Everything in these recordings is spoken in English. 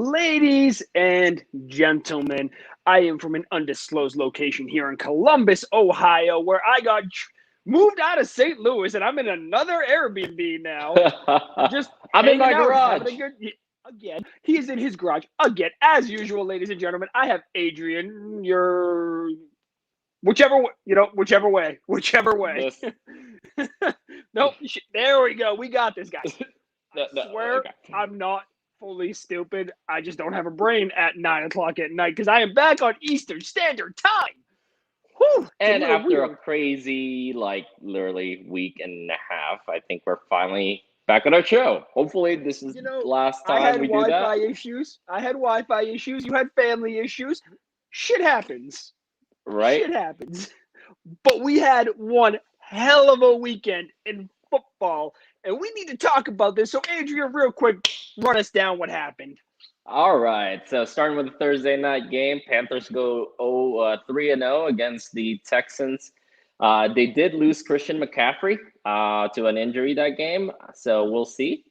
Ladies and gentlemen, I am from an undisclosed location here in Columbus, Ohio, where I got moved out of St. Louis, and I'm in another Airbnb now. Just I'm in my hanging out, garage. having a good. Again, he is in his garage. Again, as usual, ladies and gentlemen, I have Adrian. Your whichever way. This- Nope. There we go. We got this, guys. I no, swear okay. I'm not fully stupid. I just don't have a brain at 9 o'clock at night because I am back on Eastern Standard Time. Whew, And after weird. a crazy, literally week and a half, I think we're finally back on our show. Hopefully, this is the last I time had we do Wi-Fi that. issues. You had family issues. Shit happens. Right? Shit happens. But we had one hell of a weekend in football, and we need to talk about this. So, Adrian, real quick, run us down what happened. All right. So starting with the Thursday night game, Panthers go 3-0 against the Texans. They did lose Christian McCaffrey to an injury that game, so we'll see.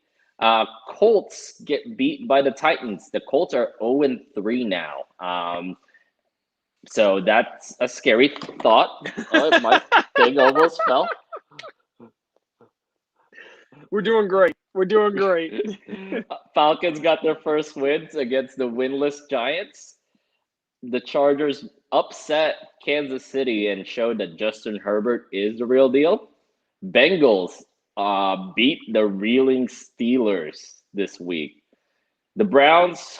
Colts get beat by the Titans. The Colts are 0-3 now. So that's a scary thought. Oh, my thing almost fell. We're doing great. Falcons got their first wins against the winless Giants. The Chargers upset Kansas City and showed that Justin Herbert is the real deal. Bengals beat the reeling Steelers this week. The Browns,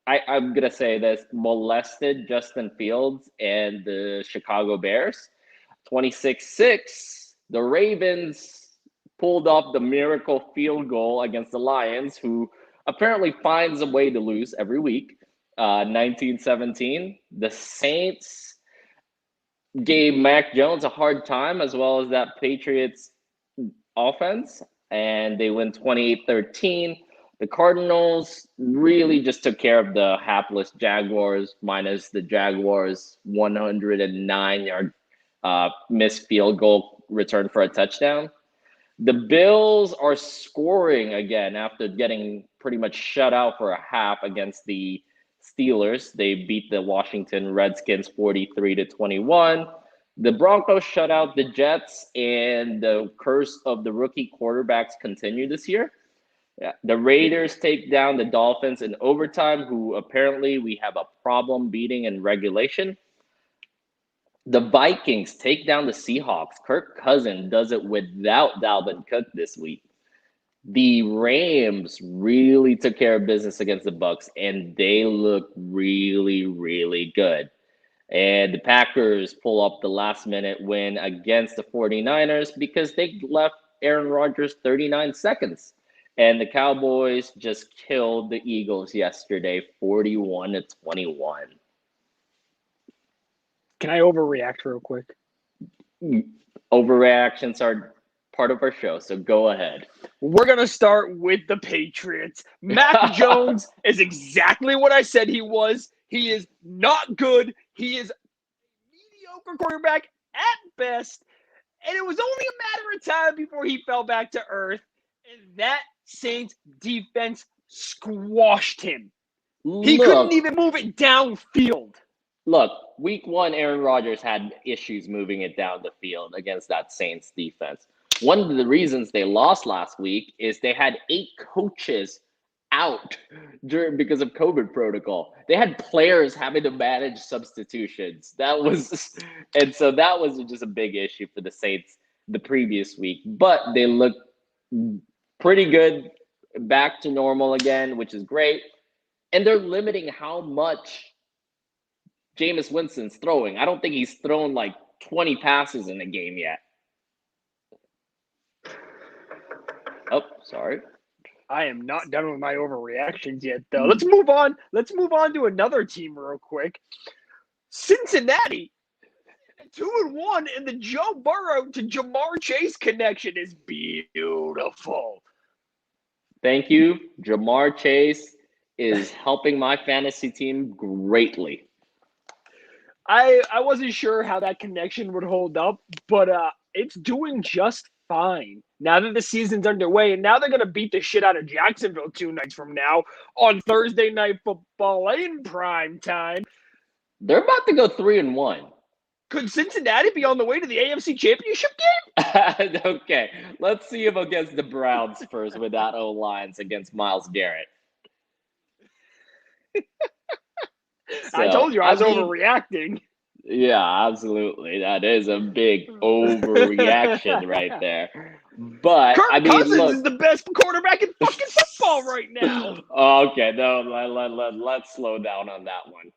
I'm going to say this, molested Justin Fields and the Chicago Bears. 26-6. The Ravens pulled off the miracle field goal against the Lions, who apparently finds a way to lose every week. 19-17. The Saints gave Mac Jones a hard time, as well as that Patriots offense, and they win 28-13. The Cardinals really just took care of the hapless Jaguars, minus the Jaguars' 109-yard missed field goal return for a touchdown. The Bills are scoring again after getting pretty much shut out for a half against the Steelers. They beat the Washington Redskins 43-21. The Broncos shut out the Jets, and the curse of the rookie quarterbacks continue this year. Yeah. The Raiders take down the Dolphins in overtime, who apparently we have a problem beating in regulation. The Vikings take down the Seahawks. Kirk Cousins does it without Dalvin Cook this week. The Rams really took care of business against the Bucs, and they look really, really good. And the Packers pull up the last-minute win against the 49ers because they left Aaron Rodgers 39 seconds. And the Cowboys just killed the Eagles yesterday, 41-21. Can I overreact real quick? Overreactions are part of our show, so go ahead. We're going to start with the Patriots. Mac Jones is exactly what I said he was. He is not good. He is a mediocre quarterback at best. And it was only a matter of time before he fell back to earth. And that Saints defense squashed him. He couldn't even move it downfield. Look, week one, Aaron Rodgers had issues moving it down the field against that Saints defense. One of the reasons they lost last week is they had 8 coaches out because of COVID protocol. They had players having to manage substitutions. And so that was just a big issue for the Saints the previous week. But they look pretty good, back to normal again, which is great. And they're limiting how much Jameis Winston's throwing. I don't think he's thrown 20 passes in a game yet. Oh, sorry. I am not done with my overreactions yet, though. Let's move on. Let's move on to another team real quick. Cincinnati, 2-1, and the Joe Burrow to Jamar Chase connection is beautiful. Thank you. Jamar Chase is helping my fantasy team greatly. I wasn't sure how that connection would hold up, but it's doing just fine. Now that the season's underway, and now they're going to beat the shit out of Jacksonville 2 nights from now on Thursday Night Football in prime time. They're about to go 3-1. Could Cincinnati be on the way to the AFC Championship game? Okay, let's see him against the Browns first with that O-lines against Myles Garrett. I told you I was overreacting. Yeah, absolutely. That is a big overreaction right there. But Kirk Cousins is the best quarterback in fucking football right now. Okay, no, let's slow down on that one.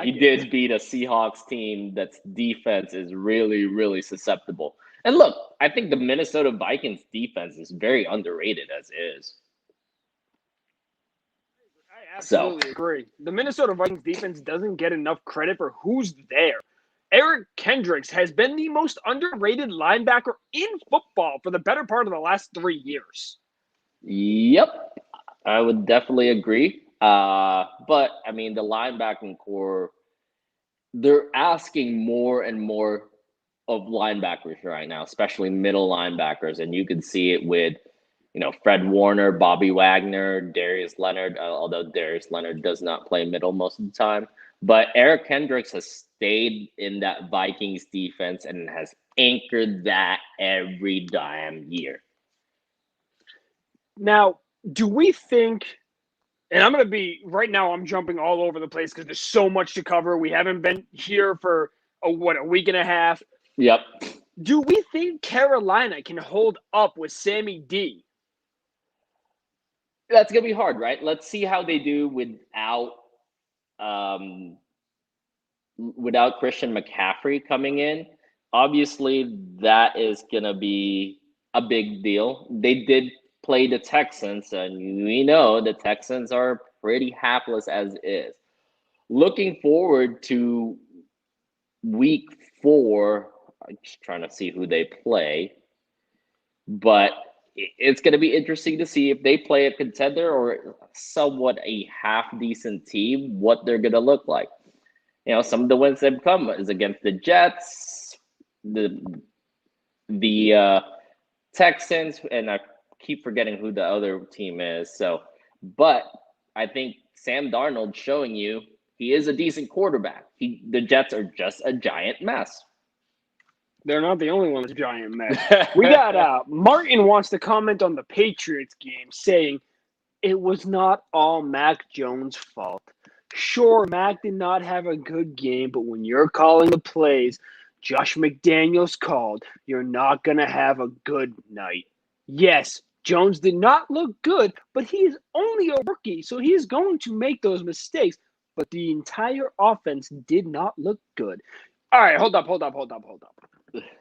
He did beat a Seahawks team that's defense is really, really susceptible. And look, I think the Minnesota Vikings defense is very underrated as is. I absolutely agree. The Minnesota Vikings defense doesn't get enough credit for who's there. Eric Kendricks has been the most underrated linebacker in football for the better part of the last 3 years. Yep, I would definitely agree. But, I mean, the linebacking core, they're asking more and more of linebackers right now, especially middle linebackers. And you can see it with, Fred Warner, Bobby Wagner, Darius Leonard, although Darius Leonard does not play middle most of the time. But Eric Kendricks has stayed in that Vikings defense and has anchored that every damn year. Now, do we think, and I'm going to be, right now I'm jumping all over the place because there's so much to cover. We haven't been here for, a week and a half. Yep. Do we think Carolina can hold up with Sammy D? That's going to be hard, right? Let's see how they do without Christian McCaffrey coming in. Obviously, that is going to be a big deal. They did play the Texans, and we know the Texans are pretty hapless as is. Looking forward to week 4, I'm just trying to see who they play, but it's going to be interesting to see if they play a contender or somewhat a half-decent team, what they're going to look like. Some of the wins that have come is against the Jets, the Texans, and I keep forgetting who the other team is. But I think Sam Darnold showing you he is a decent quarterback. The Jets are just a giant mess. They're not the only one that's a giant mess. We got Martin wants to comment on the Patriots game, saying it was not all Mac Jones' fault. Sure, Mac did not have a good game, but when you're calling the plays Josh McDaniels called, you're not going to have a good night. Yes, Jones did not look good, but he is only a rookie, so he is going to make those mistakes. But the entire offense did not look good. All right, hold up.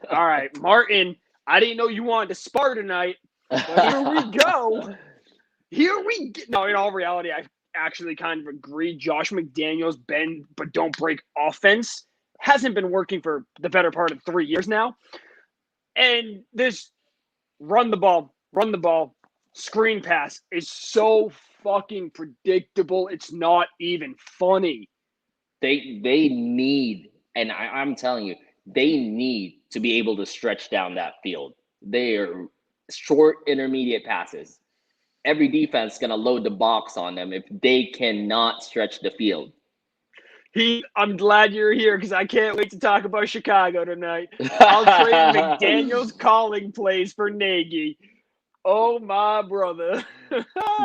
All right, Martin, I didn't know you wanted to spar tonight, but here we go. No, in all reality, I actually kind of agree. Josh McDaniels, bend but don't break offense hasn't been working for the better part of 3 years now. And this run the ball, screen pass is so fucking predictable. It's not even funny. They need, and I'm telling you, they need to be able to stretch down that field. They are short, intermediate passes. Every defense is going to load the box on them if they cannot stretch the field. I'm glad you're here because I can't wait to talk about Chicago tonight. I'll trade McDaniels calling plays for Nagy. Oh, my brother.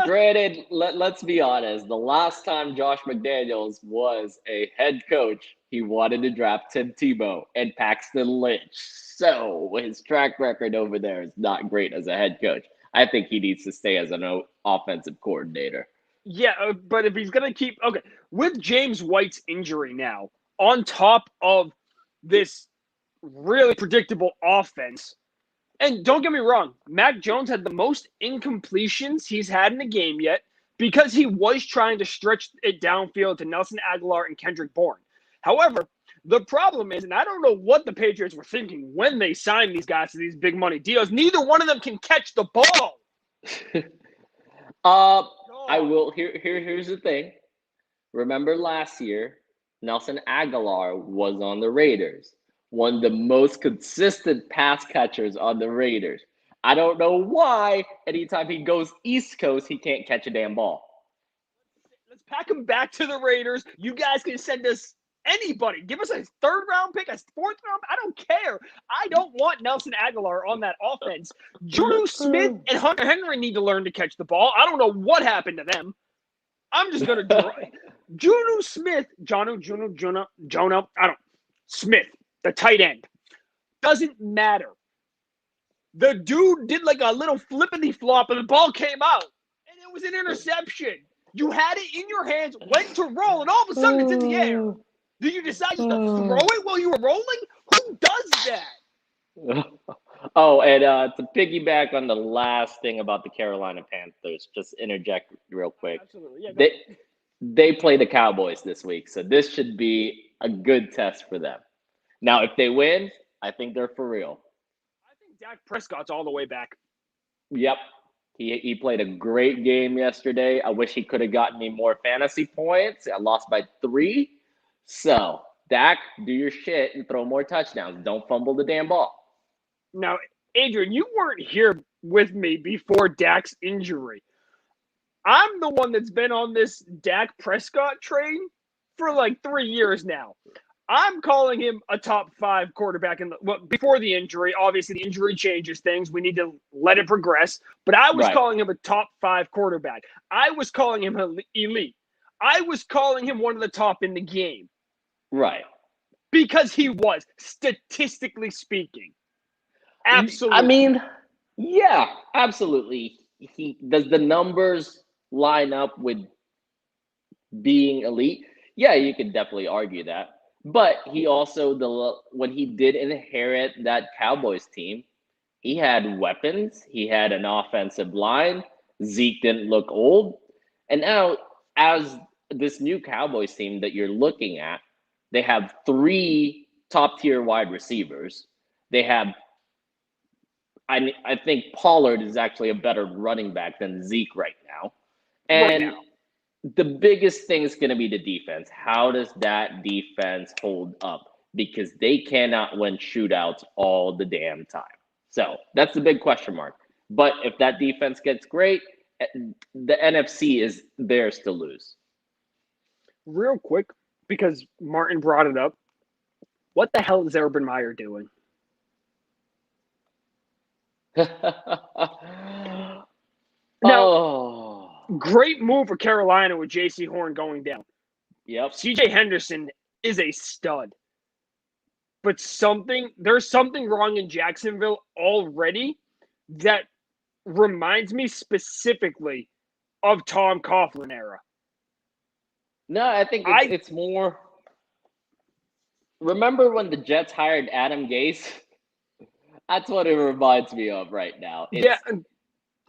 Granted, let's be honest. The last time Josh McDaniels was a head coach, he wanted to draft Tim Tebow and Paxton Lynch. So his track record over there is not great as a head coach. I think he needs to stay as an offensive coordinator. Yeah, but if he's going to keep – okay, with James White's injury now, on top of this really predictable offense, and don't get me wrong, Mac Jones had the most incompletions he's had in a game yet because he was trying to stretch it downfield to Nelson Aguilar and Kendrick Bourne. However, the problem is, and I don't know what the Patriots were thinking when they signed these guys to these big money deals, neither one of them can catch the ball. I will. Here's the thing. Remember last year, Nelson Aguilar was on the Raiders. one of the most consistent pass catchers on the Raiders. I don't know why anytime he goes East Coast, he can't catch a damn ball. Let's pack him back to the Raiders. You guys can send us anybody. Give us a 3rd-round pick, a 4th-round. I don't care. I don't want Nelson Aguilar on that offense. Juju Smith and Hunter Henry need to learn to catch the ball. I don't know what happened to them. I'm just going to draw. Juju Smith, Smith, the tight end. Doesn't matter. The dude did like a little flippity flop and the ball came out. And it was an interception. You had it in your hands, went to roll, and all of a sudden it's in the air. Did you decide to throw it while you were rolling? Who does that? Oh, and to piggyback on the last thing about the Carolina Panthers, just interject real quick. Absolutely. Yeah, they play the Cowboys this week, so this should be a good test for them. Now, if they win, I think they're for real. I think Dak Prescott's all the way back. Yep. He played a great game yesterday. I wish he could have gotten me more fantasy points. I lost by 3. So, Dak, do your shit and throw more touchdowns. Don't fumble the damn ball. Now, Adrian, you weren't here with me before Dak's injury. I'm the one that's been on this Dak Prescott train for like 3 years now. I'm calling him a top 5 quarterback before the injury. Obviously, the injury changes things. We need to let it progress. But I was calling him a top 5 quarterback. I was calling him elite. I was calling him one of the top in the game. Right. Because he was, statistically speaking. Absolutely. I mean, yeah, absolutely. Does the numbers line up with being elite? Yeah, you could definitely argue that. But he also, when he did inherit that Cowboys team, he had weapons. He had an offensive line. Zeke didn't look old. And now, as this new Cowboys team that you're looking at, they have 3 top-tier wide receivers. They have, I think Pollard is actually a better running back than Zeke right now. And the biggest thing is going to be the defense. How does that defense hold up? Because they cannot win shootouts all the damn time. So that's the big question mark. But if that defense gets great, the NFC is theirs to lose. Real quick, because Martin brought it up, what the hell is Urban Meyer doing? Great move for Carolina with J.C. Horn going down. Yep. C.J. Henderson is a stud. But there's something wrong in Jacksonville already that reminds me specifically of Tom Coughlin era. No, I think it's more. Remember when the Jets hired Adam Gase? That's what it reminds me of right now.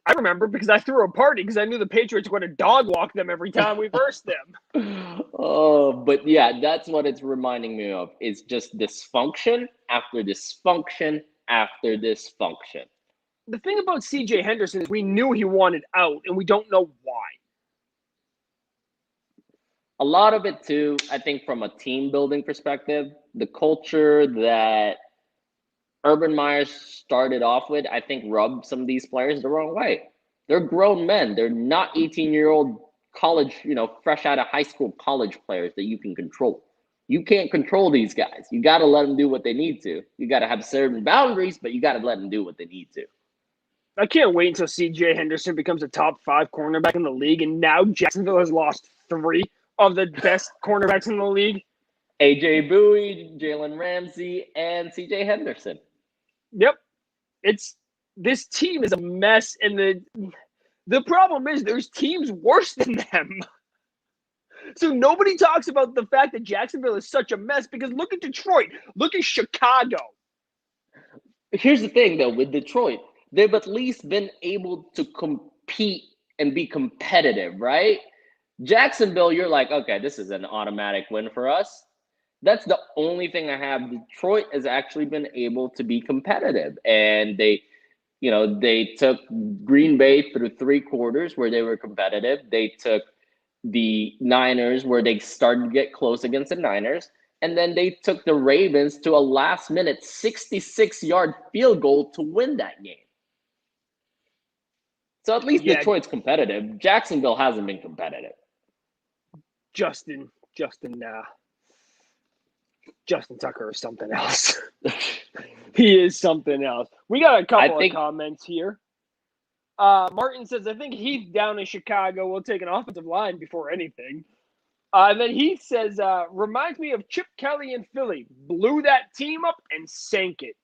I remember because I threw a party because I knew the Patriots were going to dog walk them every time we versed them. Oh, but yeah, that's what it's reminding me of. It's just dysfunction after dysfunction after dysfunction. The thing about C.J. Henderson is we knew he wanted out, and we don't know why. A lot of it, too, I think from a team-building perspective, the culture that Urban Meyer started off with, I think, rubbed some of these players the wrong way. They're grown men. They're not 18-year-old college, fresh out of high school college players that you can control. You can't control these guys. You got to let them do what they need to. You got to have certain boundaries, but you got to let them do what they need to. I can't wait until C.J. Henderson becomes a top 5 cornerback in the league, and now Jacksonville has lost 3 of the best cornerbacks in the league. A.J. Bowie, Jalen Ramsey, and C.J. Henderson. Yep. This team is a mess, and the problem is there's teams worse than them. So nobody talks about the fact that Jacksonville is such a mess because look at Detroit. Look at Chicago. Here's the thing, though, with Detroit. They've at least been able to compete and be competitive, right? Jacksonville, you're like, okay, this is an automatic win for us. That's the only thing I have. Detroit has actually been able to be competitive. And they took Green Bay through 3 quarters where they were competitive. They took the Niners where they started to get close against the Niners. and then they took the Ravens to a last-minute 66-yard field goal to win that game. So at least Detroit's competitive. Jacksonville hasn't been competitive. Justin Tucker is something else. He is something else. We got a couple of comments here. Martin says, I think Heath down in Chicago will take an offensive line before anything. And then Heath says, reminds me of Chip Kelly in Philly. Blew that team up and sank it.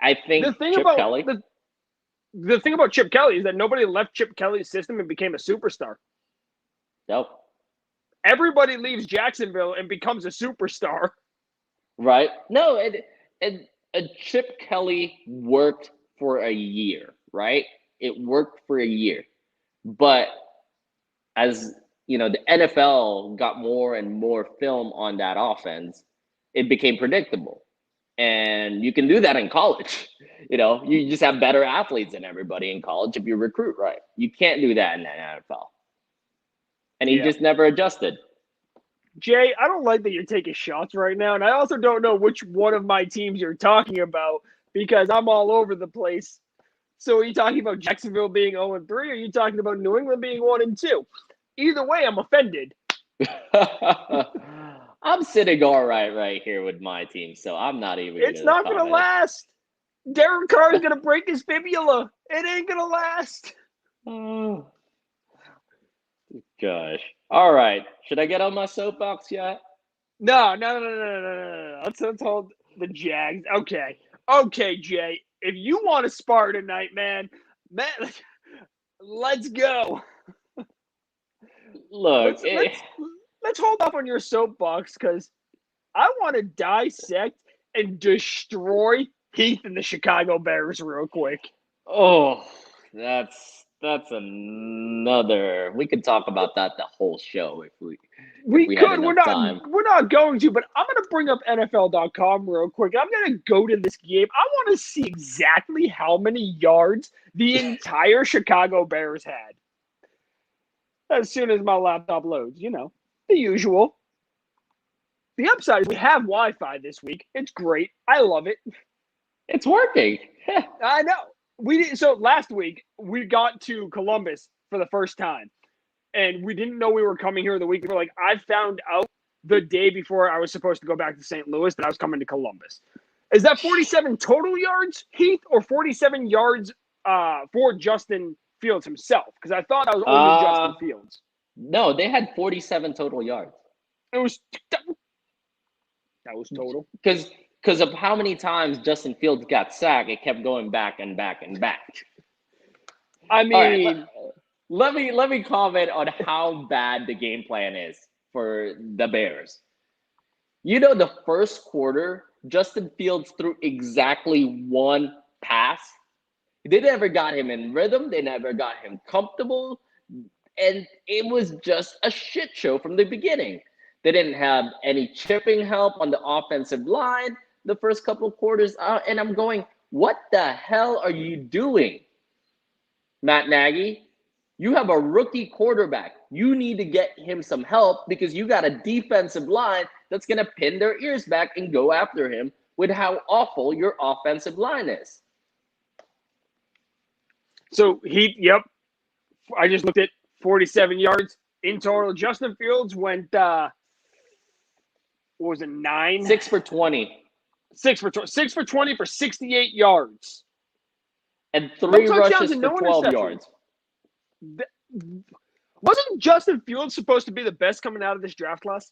I think the thing about Chip Kelly is that nobody left Chip Kelly's system and became a superstar. Nope. Everybody leaves Jacksonville and becomes a superstar. Right? No, and Chip Kelly worked for a year, right? It worked for a year. But as you know, the NFL got more and more film on that offense, it became predictable. And you can do that in college. You know, you just have better athletes than everybody in college if you recruit right. You can't do that in the NFL. And he just never adjusted. Jay, I don't like that you're taking shots right now. And I also don't know which one of my teams you're talking about because I'm all over the place. So are you talking about Jacksonville being 0-3 or are you talking about New England being 1-2? Either way, I'm offended. I'm sitting all right here with my team, so I'm not even. It's not going to last. Derek Carr is going to break his fibula. It ain't going to last. Oh, gosh. All right. Should I get on my soapbox yet? No. Let's hold the Jags. Okay, Jay. If you want to spar tonight, man, let's go. Look, let's hold off on your soapbox because I want to dissect and destroy Heath and the Chicago Bears real quick. Oh, that's another. We could talk about that the whole show if we could. We're not going to, but I'm going to bring up NFL.com real quick. I'm going to go to this game. I want to see exactly how many yards the entire Chicago Bears had. As soon as my laptop loads, the usual. The upside is we have Wi-Fi this week. It's great. I love it. It's working. I know. So last week, we got to Columbus for the first time. And we didn't know we were coming here the week before. Like, I found out the day before I was supposed to go back to St. Louis that I was coming to Columbus. Is that 47 total yards, Heath, or 47 yards for Justin Fields himself? Because I thought I was only Justin Fields. No, they had 47 total yards. It was that was total. Because of how many times Justin Fields got sacked, it kept going back and back and back. I mean, let me comment on how bad the game plan is for the Bears. The first quarter, Justin Fields threw exactly one pass. They never got him in rhythm. They never got him comfortable. And it was just a shit show from the beginning. They didn't have any chipping help on the offensive line the first couple of quarters. And I'm going, what the hell are you doing, Matt Nagy? You have a rookie quarterback. You need to get him some help because you got a defensive line that's going to pin their ears back and go after him with how awful your offensive line is. So I just looked at 47 yards in total. Justin Fields went, what was it, 9? 6 for 20. 6 for 20 for 68 yards. And 3 rushes for 12 yards. Wasn't Justin Fields supposed to be the best coming out of this draft class?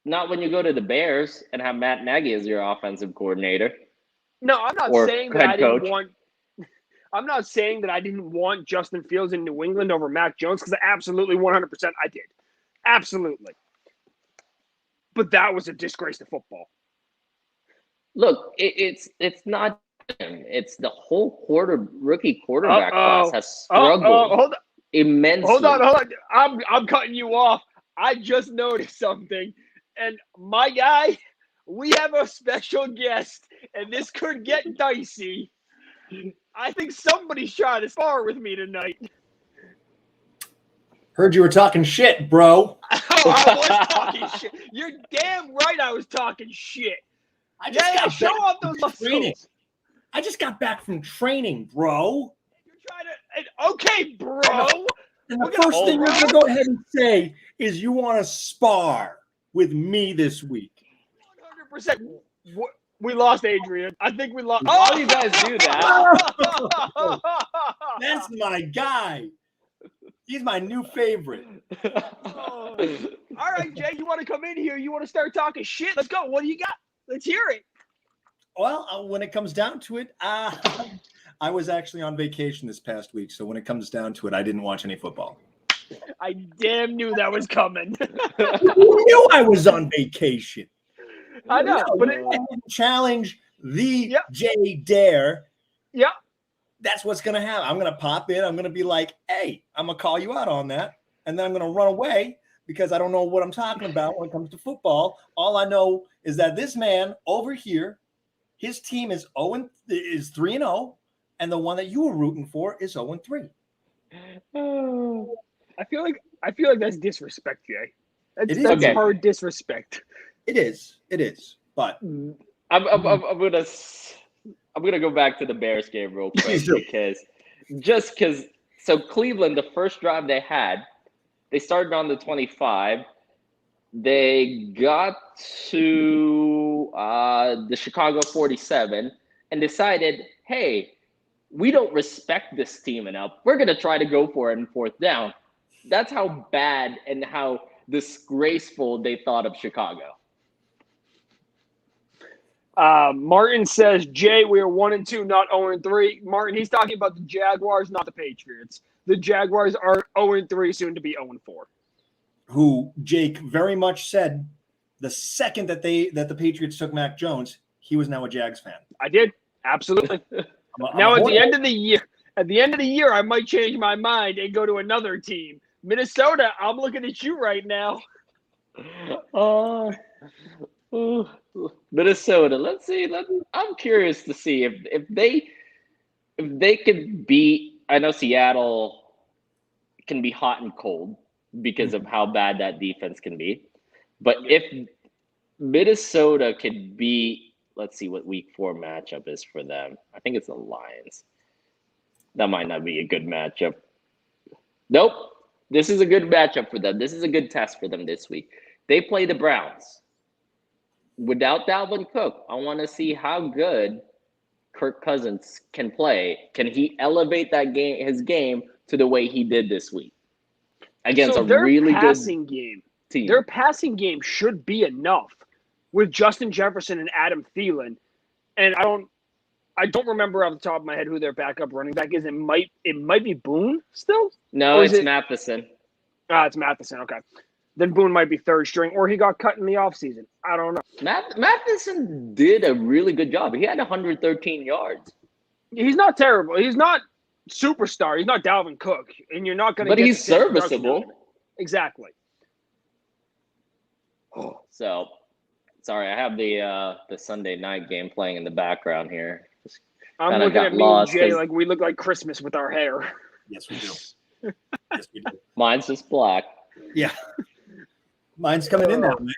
Not when you go to the Bears and have Matt Nagy as your offensive coordinator. No, I'm not saying that I didn't want. I'm not saying that I didn't want Justin Fields in New England over Mac Jones because absolutely 100% I did. Absolutely. But that was a disgrace to football. Look, it's not him. It's the whole rookie quarterback class has struggled immensely. Hold on. I'm cutting you off. I just noticed something. And my guy, we have a special guest, and this could get dicey. I think somebody's trying to spar with me tonight. Heard you were talking shit, bro. Oh, I was talking shit. You're damn right I was talking shit. I just got show back off from those training. muscles. I just got back from training, bro. You're trying to. Okay, bro. And the first thing you're going to go ahead and say is you want to spar with me this week. 100%. We lost Adrian. I think we lost. Why do you guys do that? That's my guy. He's my new favorite. Oh. All right, Jay, you want to come in here? You want to start talking shit? Let's go. What do you got? Let's hear it. Well, when it comes down to it, I was actually on vacation this past week. So when it comes down to it, I didn't watch any football. I damn knew that was coming. You knew I was on vacation. I know, but I didn't challenge the Yep. J Dare. Yeah. That's what's going to happen. I'm going to pop in. I'm going to be like, hey, I'm going to call you out on that. And then I'm going to run away because I don't know what I'm talking about when it comes to football. All I know is that this man over here, his team is 3-0, and the one that you were rooting for is 0-3. I feel like that's disrespect, Jay. That's Okay. hard disrespect. It is. But I'm gonna go back to the Bears game real quick because so Cleveland, the first drive they had, they started on the 25. They got to the Chicago 47 and decided, hey, we don't respect this team enough. We're gonna try to go for it in fourth down. That's how bad and how disgraceful they thought of Chicago. Martin says, Jay, we are 1-2, not 0-3. Martin, he's talking about the Jaguars, not the Patriots. The Jaguars are 0-3, soon to be 0-4. Who Jake very much said the second that the Patriots took Mac Jones, he was now a Jags fan. I did, absolutely. Now at the end of the year, I might change my mind and go to another team. Minnesota, I'm looking at you right now. Minnesota. Let's see. I'm curious to see if they could beat. I know Seattle can be hot and cold because of how bad that defense can be. But if Minnesota could beat, let's see what week 4 matchup is for them. I think it's the Lions. That might not be a good matchup. Nope. This is a good matchup for them. This is a good test for them this week. They play the Browns. Without Dalvin Cook, I want to see how good Kirk Cousins can play. Can he elevate his game to the way he did this week against a really good game? Team. Their passing game should be enough with Justin Jefferson and Adam Thielen. And I don't remember off the top of my head who their backup running back is. It might be Boone still. No, it's Matheson. It's Matheson. Okay. Then Boone might be third string, or he got cut in the offseason. I don't know. Matheson did a really good job. He had 113 yards. He's not terrible. He's not superstar. He's not Dalvin Cook, and you're not going to. But he's serviceable. Exactly. So, sorry, I have the Sunday night game playing in the background here. I'm looking at me and Jay like we look like Christmas with our hair. Yes, we do. Yes, we do. Mine's just black. Yeah. Mine's coming in that way.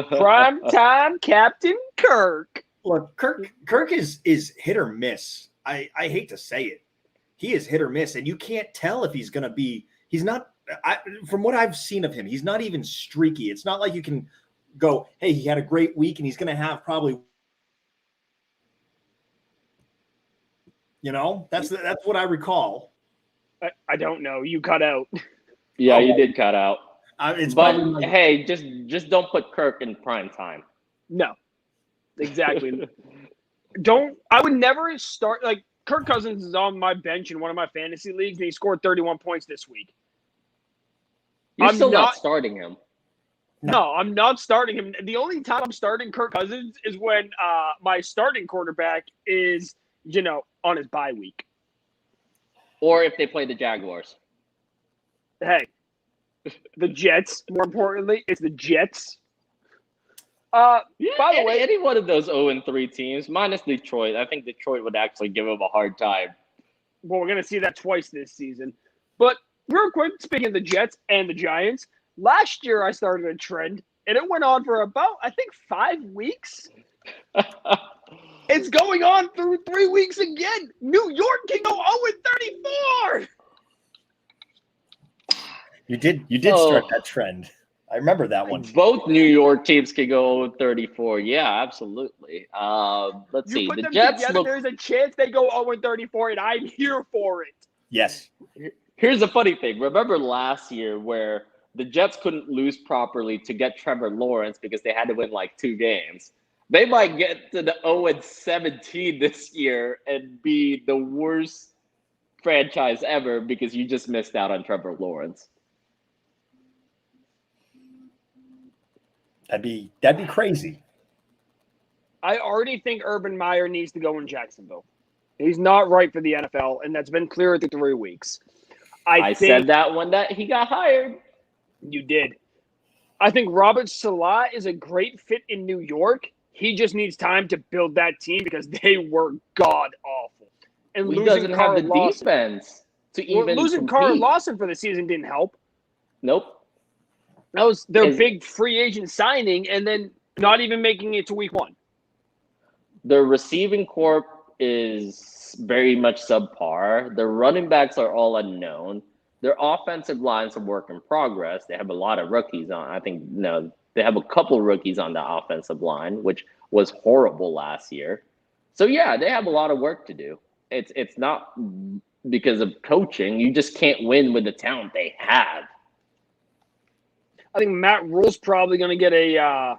Prime time Captain Kirk. Look, Kirk is hit or miss. I hate to say it. He is hit or miss, and you can't tell if he's going to be – he's not – from what I've seen of him, he's not even streaky. It's not like you can go, hey, he had a great week, and he's going to have probably – that's what I recall. I don't know. You cut out. Yeah, you did cut out. Hey, just don't put Kirk in prime time. No, exactly. I would never start like Kirk Cousins is on my bench in one of my fantasy leagues, and he scored 31 points this week. You're still not starting him. No, I'm not starting him. The only time I'm starting Kirk Cousins is when my starting quarterback is, on his bye week. Or if they play the Jaguars. Hey, the Jets, more importantly, it's the Jets. By the way, any one of those 0-3 teams, minus Detroit, I think Detroit would actually give them a hard time. Well, we're going to see that twice this season. But real quick, speaking of the Jets and the Giants, last year I started a trend, and it went on for about, I think, 5 weeks. It's going on through 3 weeks again. New York can go 0-34. You did start that trend. I remember that one. Both New York teams can go 34. Yeah, absolutely. Let's see. You put The them Jets together, there's a chance they go 0-34, and I'm here for it. Yes. Here's the funny thing. Remember last year where the Jets couldn't lose properly to get Trevor Lawrence because they had to win like 2 games. They might get to the 0-17 this year and be the worst franchise ever because you just missed out on Trevor Lawrence. That'd be crazy. I already think Urban Meyer needs to go in Jacksonville. He's not right for the NFL, and that's been clear through 3 weeks. I said that when he got hired. You did. I think Robert Salah is a great fit in New York. He just needs time to build that team because they were god awful. And he doesn't have the defense to even losing compete. Carr Lawson for the season didn't help. Nope. That was their big free agent signing, and then not even making it to week 1. The receiving corps is very much subpar. The running backs are all unknown. Their offensive line's a work in progress. They have a lot of rookies on. I think they have a couple rookies on the offensive line, which was horrible last year. So yeah, they have a lot of work to do. It's not because of coaching. You just can't win with the talent they have. I think Matt Rule's probably going to get a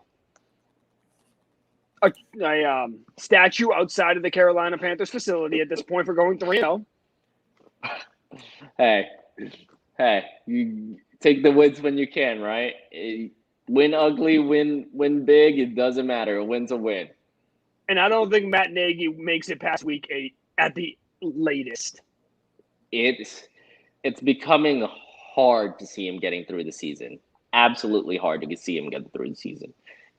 statue outside of the Carolina Panthers facility at this point for going 3-0. Hey, you take the wins when you can, right? Win ugly, win big, it doesn't matter. A win's a win. And I don't think Matt Nagy makes it past week 8 at the latest. It's becoming hard to see him getting through the season. Absolutely hard to see him get through the season.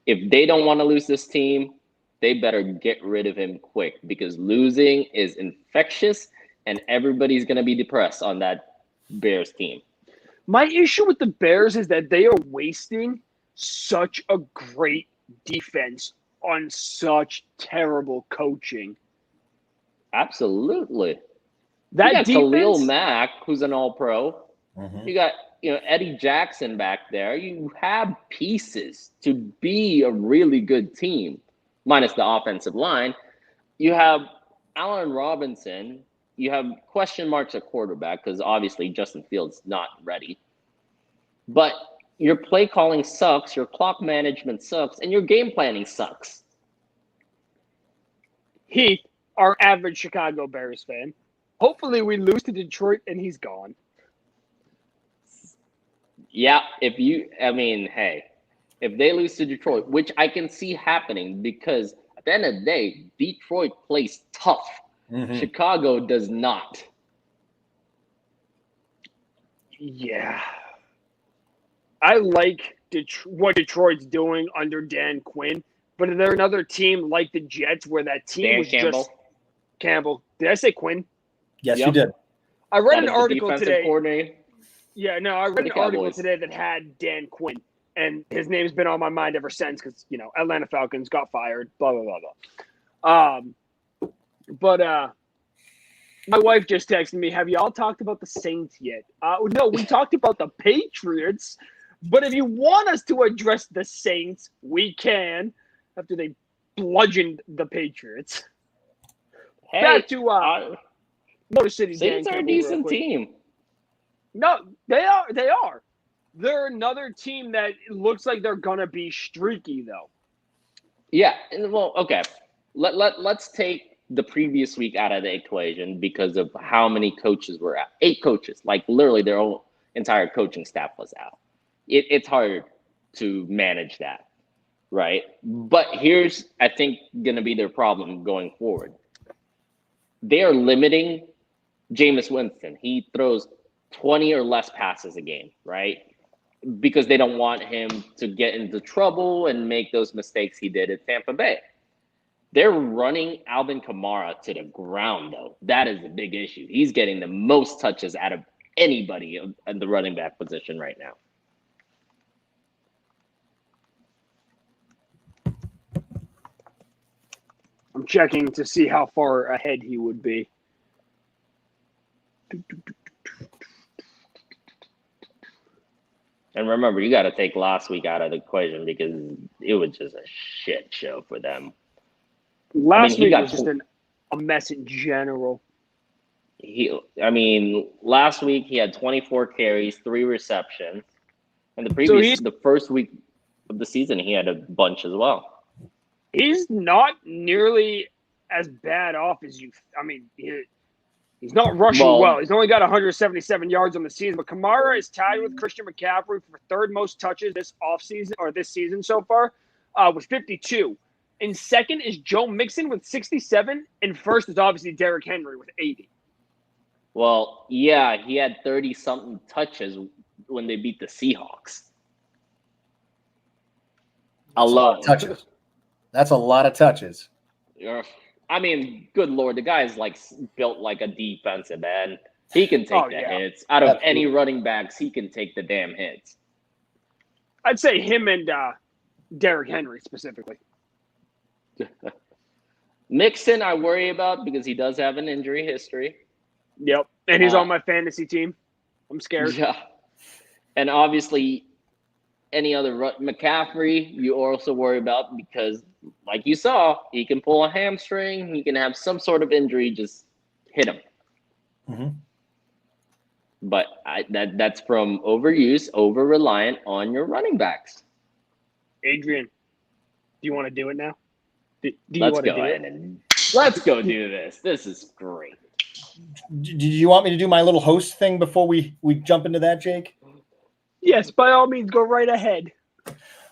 If they don't want to lose this team, they better get rid of him quick because losing is infectious and everybody's going to be depressed on that Bears team. My issue with the Bears is that they are wasting such a great defense on such terrible coaching. Absolutely. That you got defense, Khalil Mack, who's an all-pro. Mm-hmm. You got Eddie Jackson back there. You have pieces to be a really good team, minus the offensive line. You have Allen Robinson. You have question marks at quarterback because obviously Justin Fields not ready. But your play calling sucks, your clock management sucks, and your game planning sucks. Heath, our average Chicago Bears fan, hopefully we lose to Detroit and he's gone. Yeah, if they lose to Detroit, which I can see happening because at the end of the day, Detroit plays tough. Mm-hmm. Chicago does not. Yeah. I like what Detroit's doing under Dan Quinn, but they're another team like the Jets where that team was Campbell. just Campbell. Did I say Quinn? Yes, you did. I read an article today. Coordinator. Yeah, no, I read an article today that had Dan Quinn, and his name's been on my mind ever since because, Atlanta Falcons got fired, blah, blah, blah, blah. But my wife just texted me, have y'all talked about the Saints yet? No, we talked about the Patriots, but if you want us to address the Saints, we can, after they bludgeoned the Patriots. Hey, back to Motor City. Saints are a decent team. No, they are. They're another team that looks like they're gonna be streaky, though. Yeah, well, okay. Let's take the previous week out of the equation because of how many coaches were out. 8 coaches, like literally their whole entire coaching staff was out. It's hard to manage that, right? But here's, I think, gonna be their problem going forward. They are limiting Jameis Winston. He throws 20 or less passes a game, right? Because they don't want him to get into trouble and make those mistakes he did at Tampa Bay. They're running Alvin Kamara to the ground, though. That is a big issue. He's getting the most touches out of anybody at the running back position right now. I'm checking to see how far ahead he would be. And remember, you got to take last week out of the equation because it was just a shit show for them. Last week was just a mess in general. Last week he had 24 carries, 3 receptions. And the first week of the season, he had a bunch as well. He's not nearly as bad off as you. He's not rushing well. He's only got 177 yards on the season, but Kamara is tied with Christian McCaffrey for third most touches this offseason or this season so far, with 52. In second is Joe Mixon with 67, and first is obviously Derrick Henry with 80. Well, yeah, he had 30-something touches when they beat the Seahawks. Alone. Touches. That's a lot of touches. Yeah. Good Lord, the guy's built like a defensive end. He can take hits. Out of any running backs, he can take the damn hits. I'd say him and Derrick Henry specifically. Mixon, I worry about because he does have an injury history. Yep, and he's on my fantasy team. I'm scared. Yeah, and obviously, any other McCaffrey, you also worry about because, like you saw, he can pull a hamstring. He can have some sort of injury, just hit him. Mm-hmm. But that's from overuse, over-reliant on your running backs. Adrian, do you want to do it now? Let's go do this. This is great. Do you want me to do my little host thing before we jump into that, Jake? Yes, by all means, go right ahead.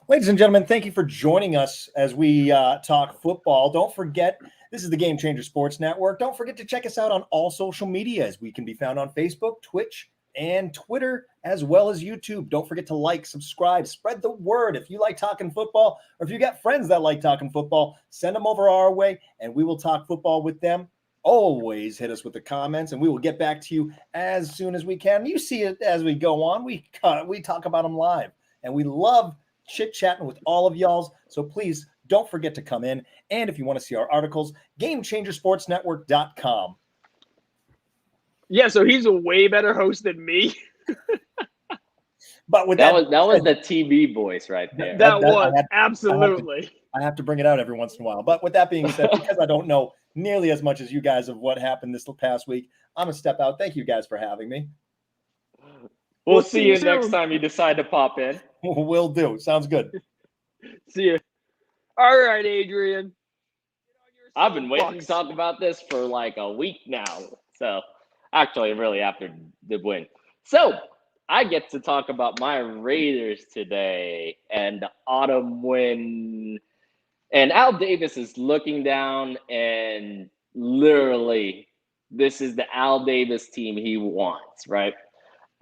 Ladies and gentlemen, thank you for joining us as we talk football. Don't forget, this is the Game Changer Sports Network. Don't forget to check us out on all social media as we can be found on Facebook, Twitch, and Twitter, as well as YouTube. Don't forget to like, subscribe, spread the word. If you like talking football, or if you got friends that like talking football, send them over our way, and we will talk football with them. Always hit us with the comments, and we will get back to you as soon as we can. You see it as we go on. We talk about them live, and we love chit-chatting with all of y'all. So please don't forget to come in. And if you want to see our articles, GameChangerSportsNetwork.com. Yeah, so he's a way better host than me. But with that was the TV voice right there. Absolutely. I have to bring it out every once in a while. But with that being said, because I don't know nearly as much as you guys of what happened this past week, I'm going to step out. Thank you guys for having me. We'll see you next time you decide to pop in. Will do. Sounds good. See you. All right, Adrian. I've been waiting to talk about this for like a week now. So, actually, really after the win. So, I get to talk about my Raiders today and the autumn win. And Al Davis is looking down, and literally, this is the Al Davis team he wants, right?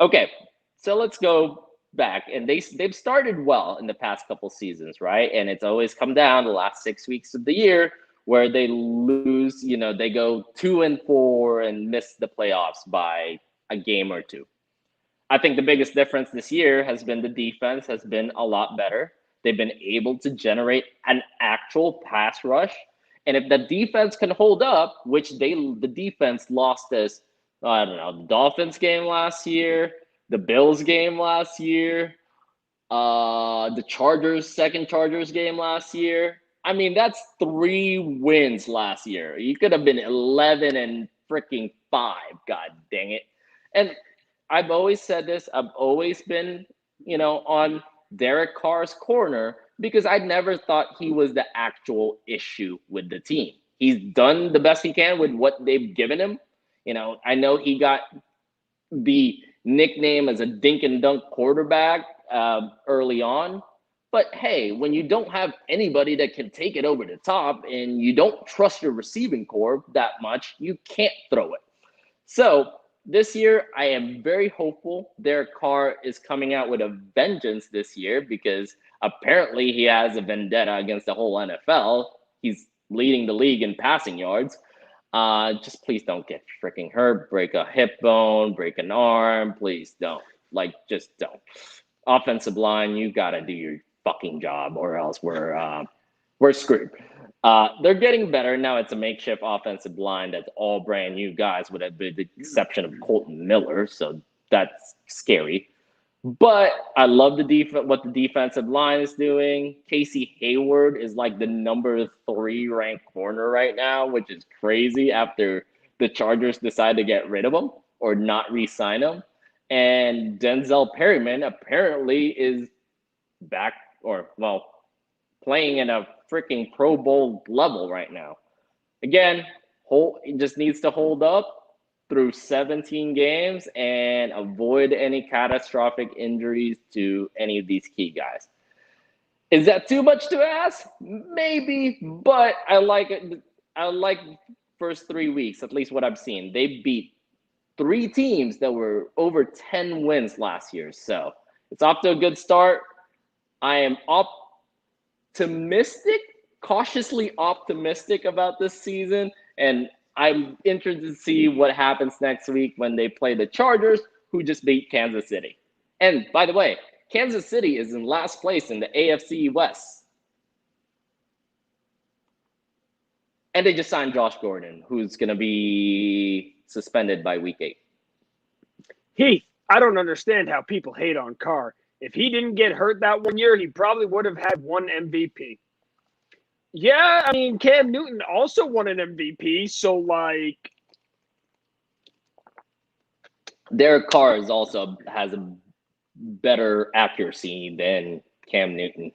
Okay, so let's go back. And they've started well in the past couple seasons, right? And it's always come down the last 6 weeks of the year where they lose, they go 2-4 and miss the playoffs by a game or two. I think the biggest difference this year has been the defense has been a lot better. They've been able to generate an actual pass rush. And if the defense can hold up, which the defense lost us, the Dolphins game last year, the Bills game last year, the second Chargers game last year. That's 3 wins last year. You could have been 11-5, God dang it. And I've always said this. I've always been, on Derek Carr's corner because I never thought he was the actual issue with the team. He's done the best he can with what they've given him. I know he got the nickname as a dink and dunk quarterback early on. But hey, when you don't have anybody that can take it over the top and you don't trust your receiving core that much, you can't throw it. So this year, I am very hopeful Derek Carr is coming out with a vengeance this year because apparently he has a vendetta against the whole NFL. He's leading the league in passing yards. Just please don't get freaking hurt, break a hip bone, break an arm. Please don't. Just don't. Offensive line, you got to do your fucking job or else we're screwed. They're getting better. Now it's a makeshift offensive line that's all brand new guys with the exception of Colton Miller. So that's scary. But I love what the defensive line is doing. Casey Hayward is like the number 3 ranked corner right now, which is crazy after the Chargers decide to get rid of him or not re-sign him. And Denzel Perryman apparently is back playing in a freaking Pro Bowl level right now. Again, it just needs to hold up through 17 games and avoid any catastrophic injuries to any of these key guys. Is that too much to ask? Maybe, but I like it. I like first 3 weeks, at least what I've seen. They beat 3 teams that were over 10 wins last year. So it's off to a good start. I am cautiously optimistic about this season, and I'm interested to see what happens next week when they play the Chargers, who just beat Kansas City. And by the way, Kansas City is in last place in the AFC West. And they just signed Josh Gordon, who's going to be suspended by week 8. Heath, I don't understand how people hate on Carr. If he didn't get hurt that one year, he probably would have had 1 MVP. Yeah, I mean, Cam Newton also won an MVP, so Derek Carr has a better accuracy than Cam Newton.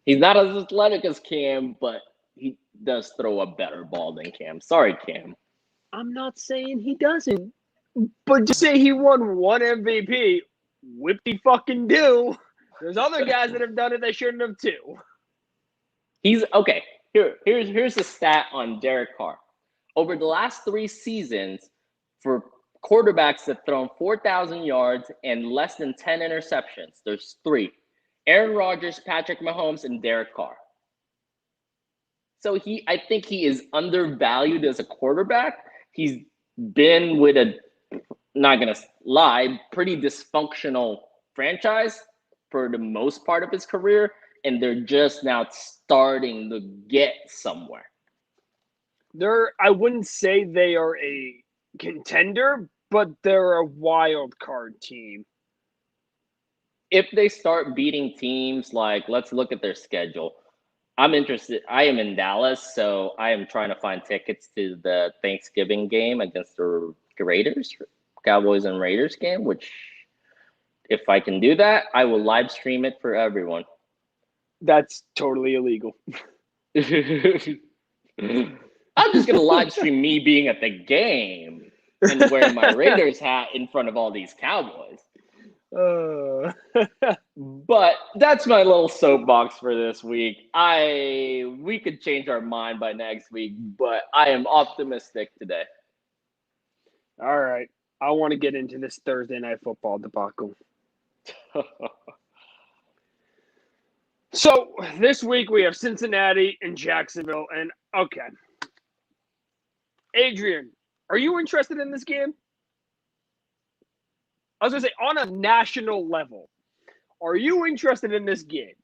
He's not as athletic as Cam, but he does throw a better ball than Cam. Sorry, Cam. I'm not saying he doesn't, but just say he won 1 MVP, whippy fucking do. There's other guys that have done it that shouldn't have too. He's okay. Here's the stat on Derek Carr. Over the last 3 seasons, for quarterbacks that thrown 4,000 yards and less than 10 interceptions, there's 3: Aaron Rodgers, Patrick Mahomes, and Derek Carr. So I think he is undervalued as a quarterback. He's been with not gonna lie, pretty dysfunctional franchise for the most part of his career, and they're just now starting to get somewhere. I wouldn't say they are a contender, but they're a wild card team. If they start beating teams let's look at their schedule. I'm interested. I am in Dallas, so I am trying to find tickets to the Thanksgiving game against the Raiders, Cowboys and Raiders game, which if I can do that, I will live stream it for everyone. That's totally illegal. I'm just going to live stream me being at the game and wearing my Raiders hat in front of all these Cowboys. But that's my little soapbox for this week. We could change our mind by next week, but I am optimistic today. All right. I want to get into this Thursday night football debacle. So this week we have Cincinnati and Jacksonville. And okay. Adrian, are you interested in this game? I was going to say, on a national level, are you interested in this game?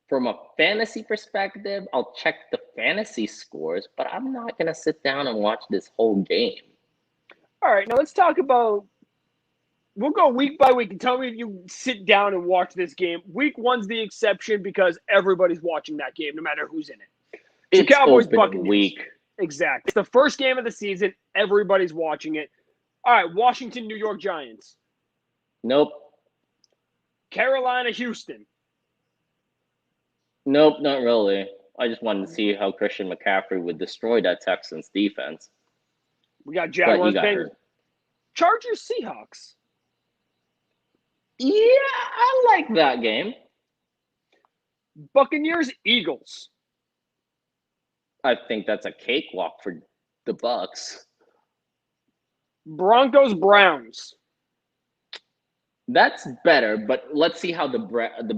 From a fantasy perspective, I'll check the fantasy scores, but I'm not going to sit down and watch this whole game. All right, now let's talk about – we'll go week by week and tell me if you sit down and watch this game. Week 1's the exception because everybody's watching that game, no matter who's in it. It's the Cowboys open Buccaneers. Week. Exactly. It's the first game of the season. Everybody's watching it. All right, Washington, New York Giants. Nope. Carolina, Houston. Nope, not really. I just wanted to see how Christian McCaffrey would destroy that Texans defense. We got Jaguars, Bengals. Chargers, Seahawks. Yeah, I like that game. Buccaneers, Eagles. I think that's a cakewalk for the Bucs. Broncos, Browns. That's better, but let's see how the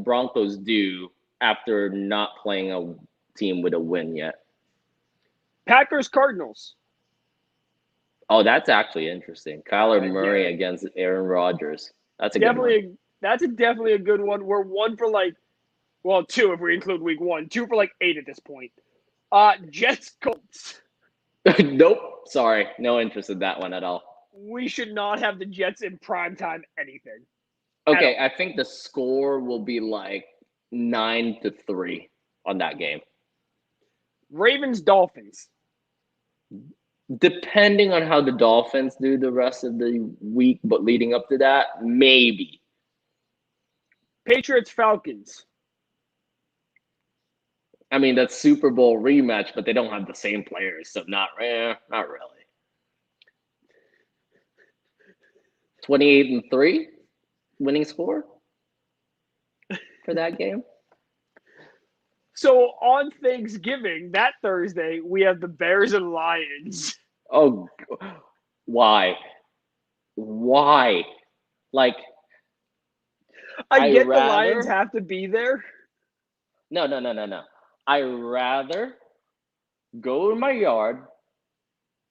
Broncos do after not playing a team with a win yet. Packers Cardinals. Oh, that's actually interesting. Kyler Yeah. Murray against Aaron Rodgers. That's a good one. That's definitely a good one. We're one for two if we include week 1. 2 for 8 at this point. Jets Colts. Nope. Sorry. No interest in that one at all. We should not have the Jets in primetime anything. Okay, I think the score will be 9-3 on that game. Ravens Dolphins. Depending on how the Dolphins do the rest of the week, but leading up to that, maybe. Patriots Falcons. I mean, that's Super Bowl rematch, but they don't have the same players, so not really. 28-3 winning score for that game. So on Thanksgiving, that Thursday, we have the Bears and Lions. Oh, why? I get the Lions have to be there. No. I rather go in my yard,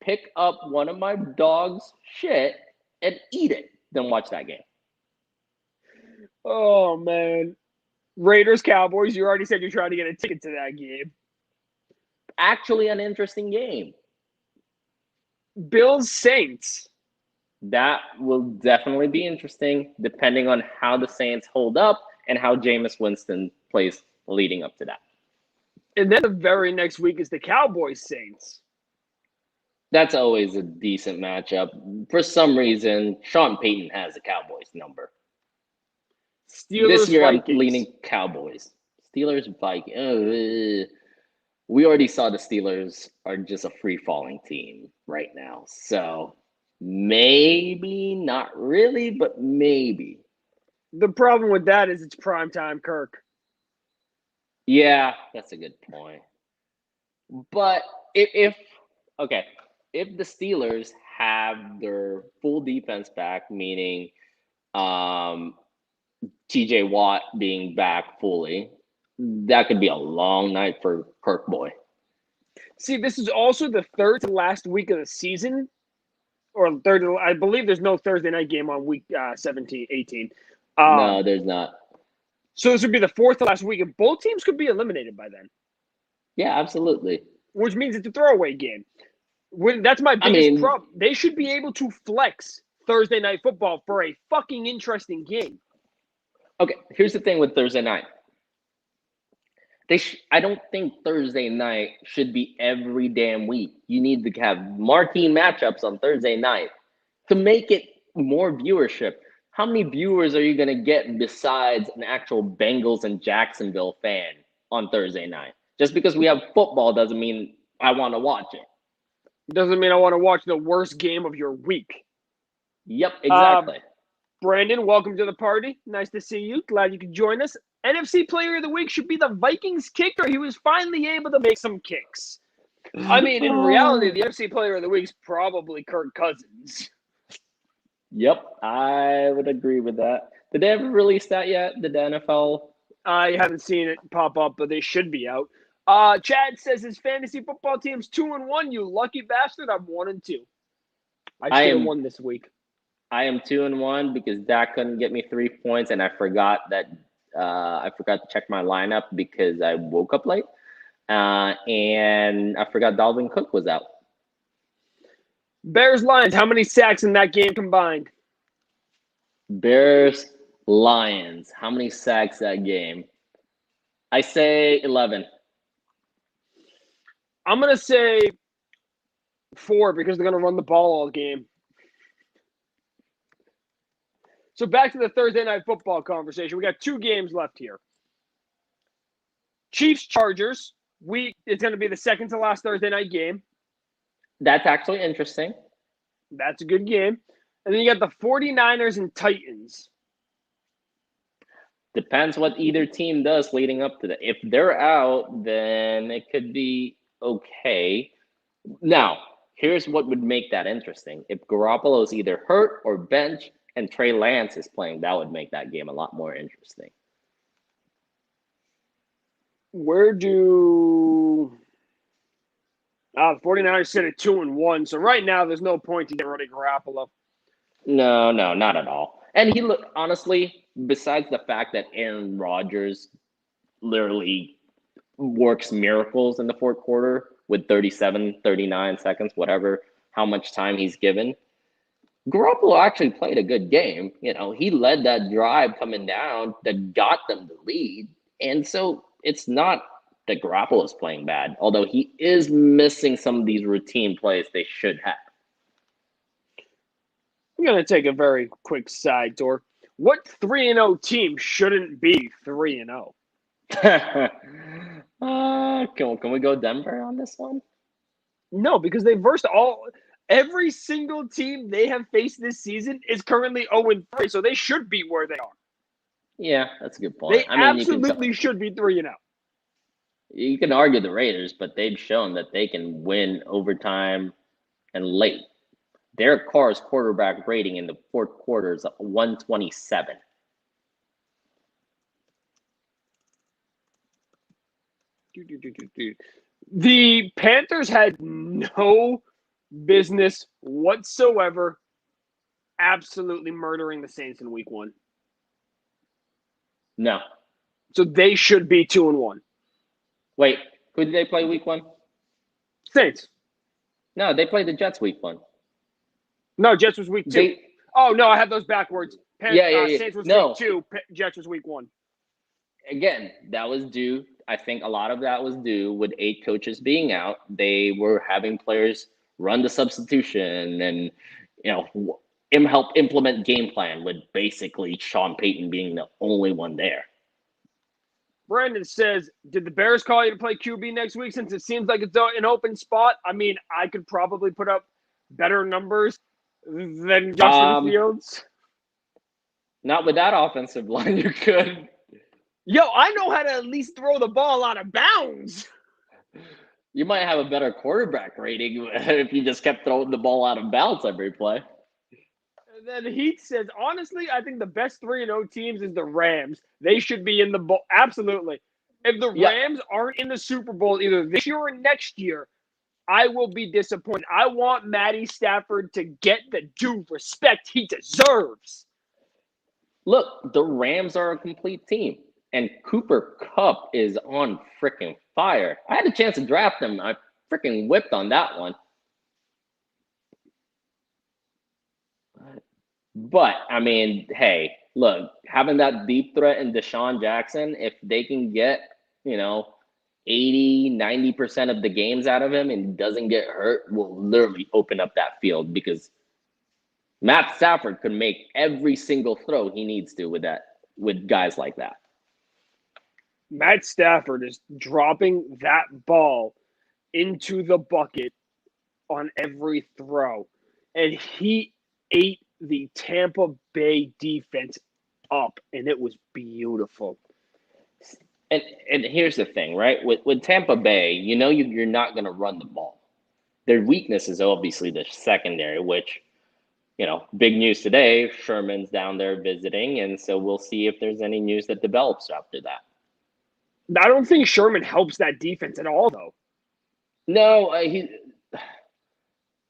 pick up one of my dog's shit, and eat it than watch that game. Oh, man. Raiders Cowboys, you already said you're trying to get a ticket to that game. Actually, an interesting game. Bills Saints. That will definitely be interesting, depending on how the Saints hold up and how Jameis Winston plays leading up to that. And then the very next week is the Cowboys Saints. That's always a decent matchup. For some reason, Sean Payton has the Cowboys number. Steelers this year, Vikings. I'm leaning Cowboys. Steelers Vikings. We already saw the Steelers are just a free-falling team right now. So maybe, not really, but maybe. The problem with that is it's primetime, Kirk. Yeah, that's a good point. But if the Steelers have their full defense back, meaning TJ Watt being back fully, that could be a long night for Kirk Boy. See, this is also the third to last week of the season. Or third, I believe there's no Thursday night game on week 17, 18. No, there's not. So this would be the fourth to last week, and both teams could be eliminated by then. Yeah, absolutely. Which means it's a throwaway game. That's my biggest problem. They should be able to flex Thursday night football for a fucking interesting game. Okay, here's the thing with Thursday night. I don't think Thursday night should be every damn week. You need to have marquee matchups on Thursday night to make it more viewership. How many viewers are you going to get besides an actual Bengals and Jacksonville fan on Thursday night? Just because we have football doesn't mean I want to watch it. Doesn't mean I want to watch the worst game of your week. Yep, exactly. Brandon, welcome to the party. Nice to see you. Glad you could join us. NFC Player of the Week should be the Vikings kicker. He was finally able to make some kicks. I mean, in reality, the NFC Player of the Week is probably Kirk Cousins. Yep, I would agree with that. Did they ever release that yet? Did the NFL? I haven't seen it pop up, but they should be out. Chad says his fantasy football team's 2-1. You lucky bastard. I'm 1-2. I should have won this week. I am 2-1 because Dak couldn't get me 3 points, and I forgot to check my lineup because I woke up late, and I forgot Dalvin Cook was out. Bears Lions. How many sacks in that game combined? Bears Lions. How many sacks that game? I say 11. I'm gonna say 4 because they're gonna run the ball all game. So back to the Thursday night football conversation. We got 2 games left here. Chiefs Chargers. It's going to be the second to last Thursday night game. That's actually interesting. That's a good game. And then you got the 49ers and Titans. Depends what either team does leading up to that. If they're out, then it could be okay. Now, here's what would make that interesting. If Garoppolo is either hurt or bench, and Trey Lance is playing, that would make that game a lot more interesting. Where do The 49ers sit at 2-1, so right now there's no point to get rid of Garoppolo. No, not at all. And he look honestly, besides the fact that Aaron Rodgers literally works miracles in the fourth quarter with 37, 39 seconds, whatever, how much time he's given. Garoppolo actually played a good game. You know, he led that drive coming down that got them the lead. And so it's not that Garoppolo's playing bad, although he is missing some of these routine plays they should have. I'm going to take a very quick side tour. What 3-0 team shouldn't be 3-0? Can we go Denver on this one? No, because they versed every single team they have faced this season is currently 0-3, so they should be where they are. Yeah, that's a good point. They absolutely should be 3-0. You can argue the Raiders, but they've shown that they can win overtime and late. Derek Carr's quarterback rating in the fourth quarter is 127. The Panthers had no business whatsoever absolutely murdering the Saints in week 1. No. So they should be 2-1. Wait, who did they play week 1? Saints. No, they played the Jets week 1. No, Jets was week 2. Oh, no, I have those backwards. Saints was week 2. Jets was week 1. Again, that was due. I think a lot of that was due with 8 coaches being out. They were having players run the substitution and, help implement game plan with basically Sean Payton being the only one there. Brandon says, did the Bears call you to play QB next week since it seems like it's an open spot? I mean, I could probably put up better numbers than Justin Fields. Not with that offensive line, you could. Yo, I know how to at least throw the ball out of bounds. You might have a better quarterback rating if you just kept throwing the ball out of bounds every play. And then Heath says, honestly, I think the best 3-0 teams is the Rams. They should be in the bowl. Absolutely. If the Rams aren't in the Super Bowl either this year or next year, I will be disappointed. I want Matty Stafford to get the due respect he deserves. Look, the Rams are a complete team. And Cooper Kupp is on freaking fire. I had a chance to draft him. I freaking whipped on that one. But, I mean, hey, look, having that deep threat in Deshaun Jackson, if they can get, 80, 90% of the games out of him and doesn't get hurt, will literally open up that field because Matt Stafford could make every single throw he needs to with guys like that. Matt Stafford is dropping that ball into the bucket on every throw. And he ate the Tampa Bay defense up, and it was beautiful. And here's the thing, right? With Tampa Bay, you're not going to run the ball. Their weakness is obviously the secondary, which, big news today, Sherman's down there visiting, and so we'll see if there's any news that develops after that. I don't think Sherman helps that defense at all, though. No,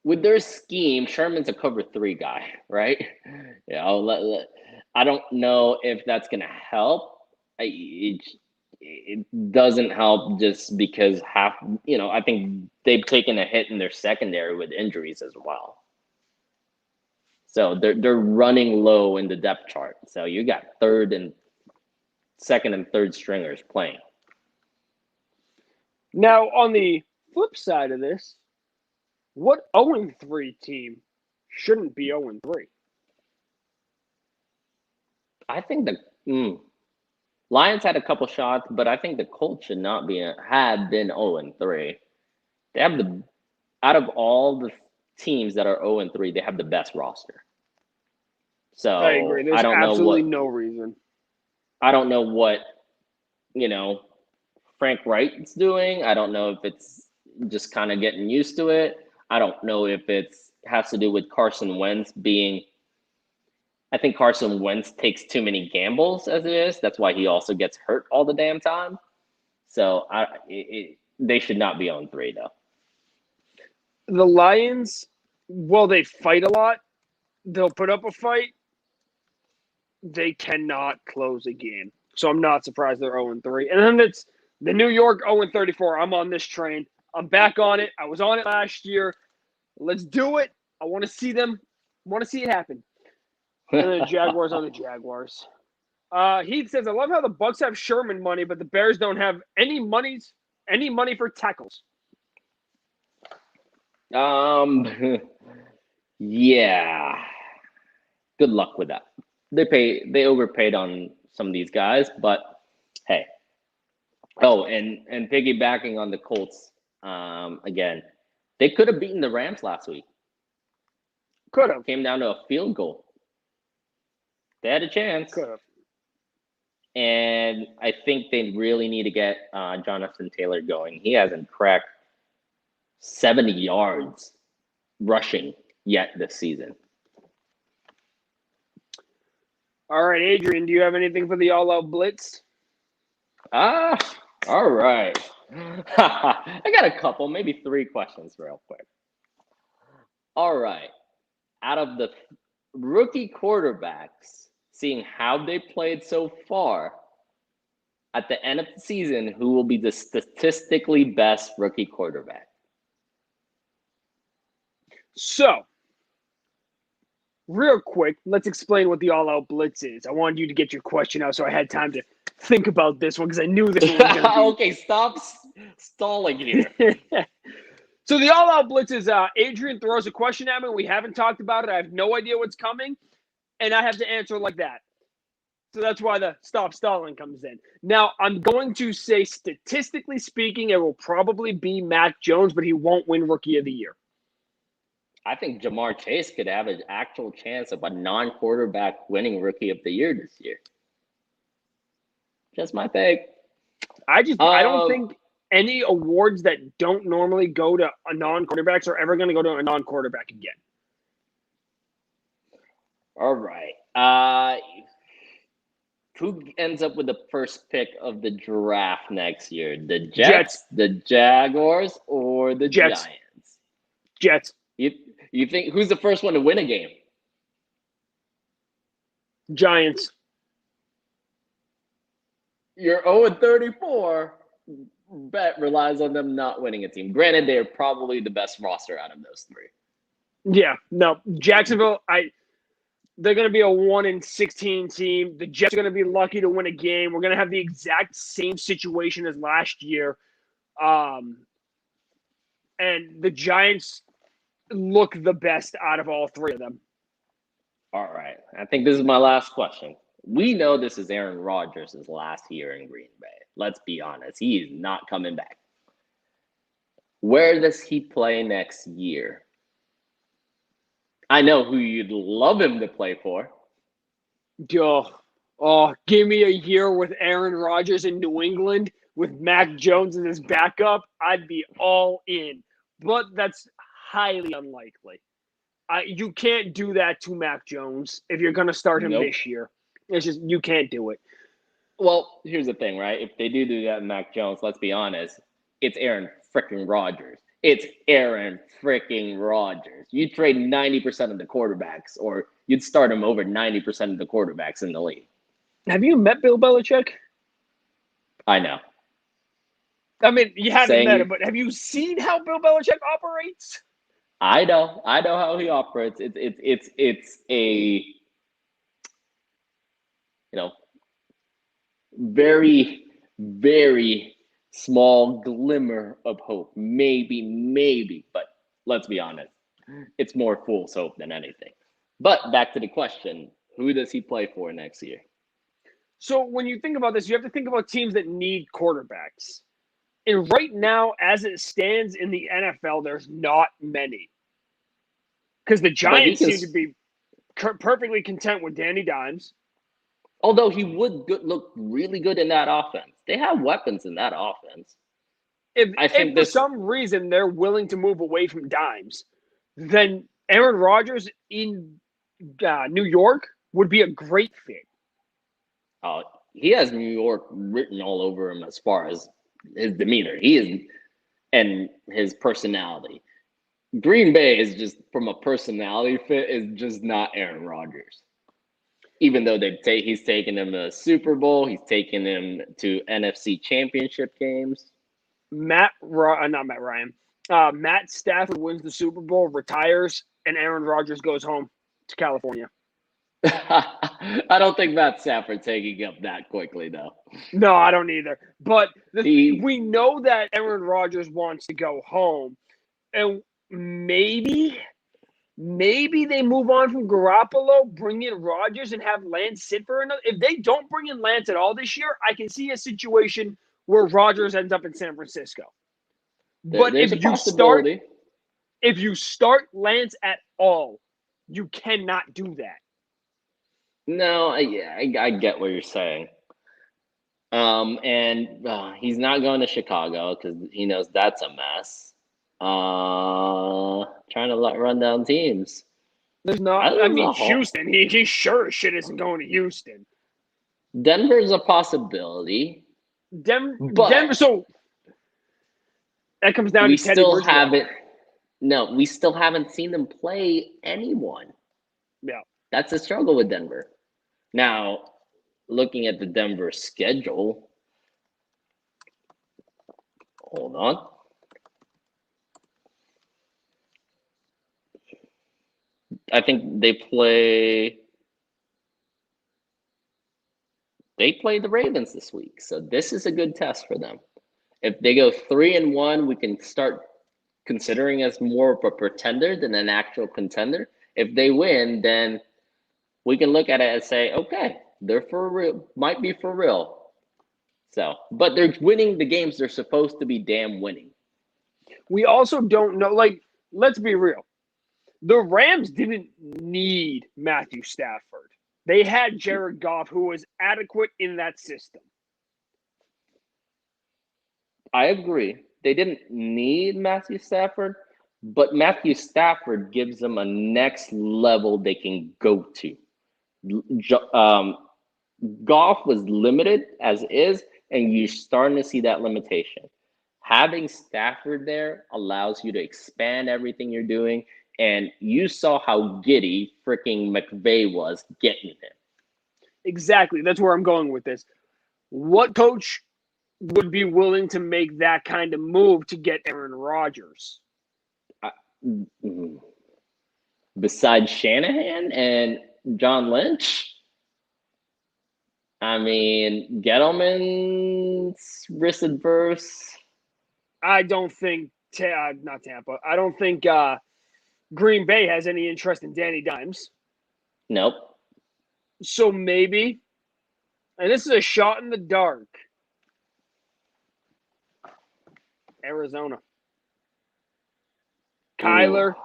with their scheme, Sherman's a cover 3 guy, right? I don't know if that's going to help. It doesn't help just because I think they've taken a hit in their secondary with injuries as well. So they're running low in the depth chart. So you got second and third stringers playing. Now, on the flip side of this, what 0-3 team shouldn't be 0-3? I think the Lions had a couple shots, but I think the Colts should not had been 0-3. They have out of all the teams that are 0-3, they have the best roster. So I agree. There's absolutely no reason. I don't know what, Frank Wright's doing. I don't know if it's just kind of getting used to it. I don't know if it has to do with Carson Wentz being – I think Carson Wentz takes too many gambles as it is. That's why he also gets hurt all the damn time. So they should not be 0-3, though. The Lions, well, they fight a lot. They'll put up a fight. They cannot close a game. So I'm not surprised they're 0-3. And then it's the New York 0-34. I'm on this train. I'm back on it. I was on it last year. Let's do it. I want to see them. I want to see it happen. And then the Jaguars on the Jaguars. Heath says, I love how the Bucks have Sherman money, but the Bears don't have any money for tackles. Yeah. Good luck with that. They overpaid on some of these guys, but hey. Oh, and piggybacking on the Colts, again, they could have beaten the Rams last week. Could have. Came down to a field goal. They had a chance. Could have. And I think they really need to get Jonathan Taylor going. He hasn't cracked 70 yards rushing yet this season. All right, Adrian, do you have anything for the all-out blitz? All right. I got a couple, maybe 3 questions real quick. All right. Out of the rookie quarterbacks, seeing how they played so far, at the end of the season, who will be the statistically best rookie quarterback? So, real quick, let's explain what the all-out blitz is. I wanted you to get your question out, so I had time to think about this one because I knew this one was going to be. Okay, stop stalling here. So the all-out blitz is Adrian throws a question at me. We haven't talked about it. I have no idea what's coming, and I have to answer like that. So that's why the stop stalling comes in. Now, I'm going to say, statistically speaking, it will probably be Mac Jones, but he won't win Rookie of the Year. I think Jamar Chase could have an actual chance of a non-quarterback winning Rookie of the Year this year. Just my take. I don't think any awards that don't normally go to a non-quarterbacks are ever going to go to a non-quarterback again. All right. Who ends up with the first pick of the draft next year? The Jets. The Jaguars, or the Jets. Giants? Jets. You think who's the first one to win a game? Giants. Your 0-34 bet relies on them not winning a team. Granted, they're probably the best roster out of those 3. Yeah, no. Jacksonville, they're going to be a 1-16 team. The Jets are going to be lucky to win a game. We're going to have the exact same situation as last year. And the Giants look the best out of all 3 of them. All right. I think this is my last question. We know this is Aaron Rodgers' last year in Green Bay. Let's be honest. He is not coming back. Where does he play next year? I know who you'd love him to play for. Give me a year with Aaron Rodgers in New England with Mac Jones as his backup. I'd be all in. But that's highly unlikely. You can't do that to Mac Jones if you're going to start him this year. It's just, you can't do it. Well, here's the thing, right? If they do that, Mac Jones, let's be honest, it's Aaron freaking Rodgers. It's Aaron freaking Rodgers. You trade 90% of the quarterbacks, or you'd start him over 90% of the quarterbacks in the league. Have you met Bill Belichick? I know. I mean, you haven't met him, but have you seen how Bill Belichick operates? I know how he operates. It's a very, very small glimmer of hope. Maybe, but let's be honest, it's more fool's hope than anything. But back to the question, who does he play for next year? So when you think about this, you have to think about teams that need quarterbacks. And right now, as it stands in the NFL, there's not many. Because the Giants seem to be perfectly content with Danny Dimes. Although he would look really good in that offense. They have weapons in that offense. If for some reason they're willing to move away from Dimes, then Aaron Rodgers in New York would be a great fit. He has New York written all over him as far as his demeanor. He is, and his personality. Green Bay is just, from a personality fit, is just not Aaron Rodgers. Even though he's taken him to Super Bowl, he's taken him to NFC Championship games. Matt Stafford wins the Super Bowl, retires, and Aaron Rodgers goes home to California. I don't think Matt Stafford's taking up that quickly, though. No, I don't either. But we know that Aaron Rodgers wants to go home, and maybe they move on from Garoppolo, bring in Rodgers, and have Lance sit for another. If they don't bring in Lance at all this year, I can see a situation where Rodgers ends up in San Francisco. But There's if you start Lance at all, you cannot do that. No, I get what you're saying. And he's not going to Chicago because he knows that's a mess. Trying to run down teams. There's not. I mean, Houston. He sure as shit isn't going to Houston. Denver's a possibility. Denver. So that comes down to Teddy Bridgewater. We still haven't seen them play anyone. Yeah, that's a struggle with Denver. Now, looking at the Denver schedule, hold on. I think they play the Ravens this week. So this is a good test for them. If they go 3-1, we can start considering as more of a pretender than an actual contender. If they win, then we can look at it and say, okay, they're for real, might be for real. So, but they're winning the games they're supposed to be damn winning. We also don't know, let's be real. The Rams didn't need Matthew Stafford. They had Jared Goff, who was adequate in that system. I agree. They didn't need Matthew Stafford, but Matthew Stafford gives them a next level they can go to. Goff was limited as is, and you're starting to see that limitation. Having Stafford there allows you to expand everything you're doing, and you saw how giddy freaking McVay was getting him. Exactly. That's where I'm going with this. What coach would be willing to make that kind of move to get Aaron Rodgers? Besides Shanahan and John Lynch? I mean, Gettleman's risk adverse. I don't think not Tampa. I don't think Green Bay has any interest in Danny Dimes. Nope. So maybe, and this is a shot in the dark, Arizona. Kyler,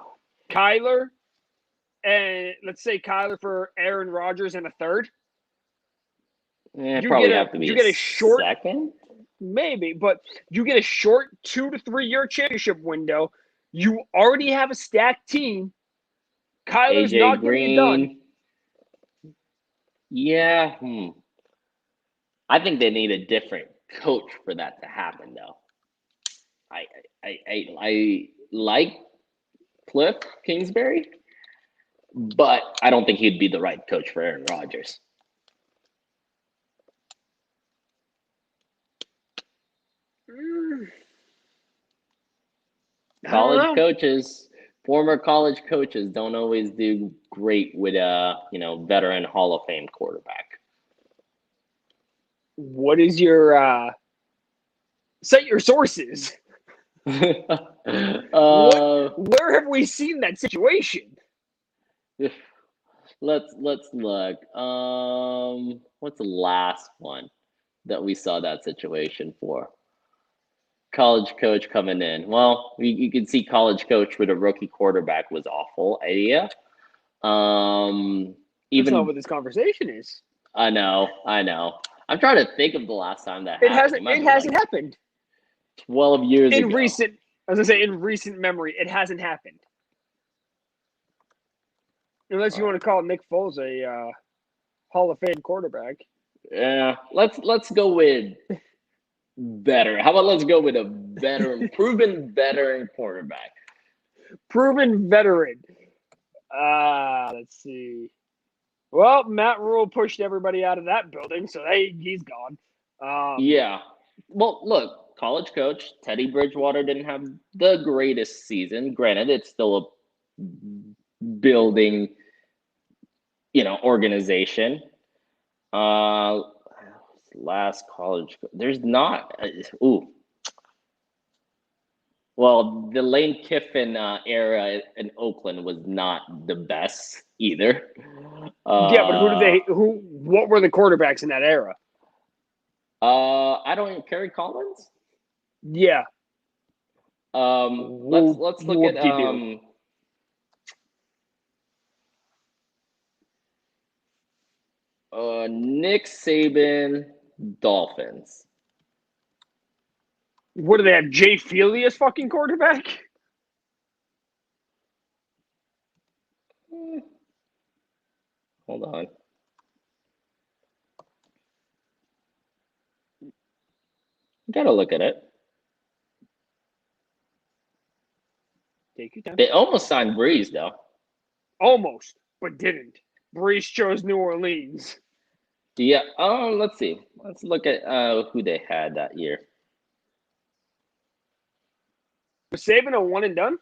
and let's say Kyler for Aaron Rodgers and a third. You get a short second. Maybe, but you get a short 2 to 3 year championship window. You already have a stacked team. Kyler's AJ not Green. getting it done. Yeah. I think they need a different coach for that to happen, though. I like Cliff Kingsbury, but I don't think he'd be the right coach for Aaron Rodgers. Former college coaches don't always do great with a veteran Hall of Fame quarterback. What is your cite your sources? Where have we seen that situation? Let's look. What's the last one that we saw that situation for? College coach coming in. Well, you can see college coach with a rookie quarterback was awful idea. That's not what this conversation is. I know. I'm trying to think of the last time that happened. It hasn't happened. 12 years ago. In recent memory, it hasn't happened. Unless you want to call Nick Foles a Hall of Fame quarterback. Yeah, let's go with better. How about let's go with a veteran, proven veteran quarterback? Proven veteran. Let's see. Well, Matt Rule pushed everybody out of that building, so he's gone. Yeah. Well, look, college coach Teddy Bridgewater didn't have the greatest season. Granted, it's still a building, organization. Last college, there's not. Well, the Lane Kiffin era in Oakland was not the best either. Yeah, but what were the quarterbacks in that era? I don't even Kerry Collins. Yeah. Let's look at Nick Saban, Dolphins. What do they have? Jay Feely as fucking quarterback? Hold on. Gotta look at it. Take your time. They almost signed Breeze, though. Almost, but didn't. Breeze chose New Orleans. Yeah. Let's see. Let's look at who they had that year. Was Saban a one and done?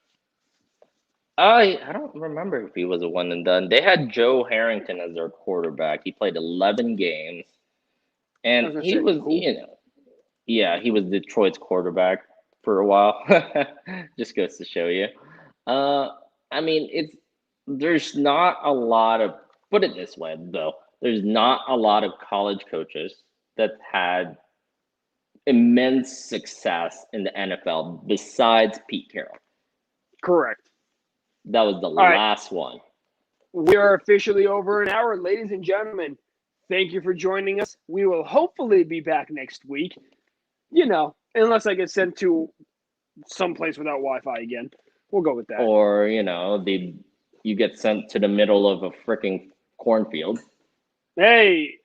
I don't remember if he was a one and done. They had Joe Harrington as their quarterback. He played 11 games, and he was, he was Detroit's quarterback for a while. Just goes to show you. I mean, there's not a lot of, put it this way though, there's not a lot of college coaches that had immense success in the NFL besides Pete Carroll. Correct. That was the last one. We are officially over an hour, ladies and gentlemen. Thank you for joining us. We will hopefully be back next week. Unless I get sent to someplace without Wi-Fi again. We'll go with that. Or, you get sent to the middle of a freaking cornfield. Hey,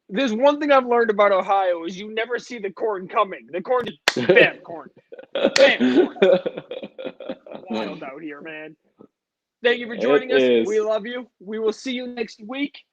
there's one thing I've learned about Ohio is you never see the corn coming. The corn just bam, corn. Bam, corn. Wild out here, man. Thank you for joining us. We love you. We will see you next week.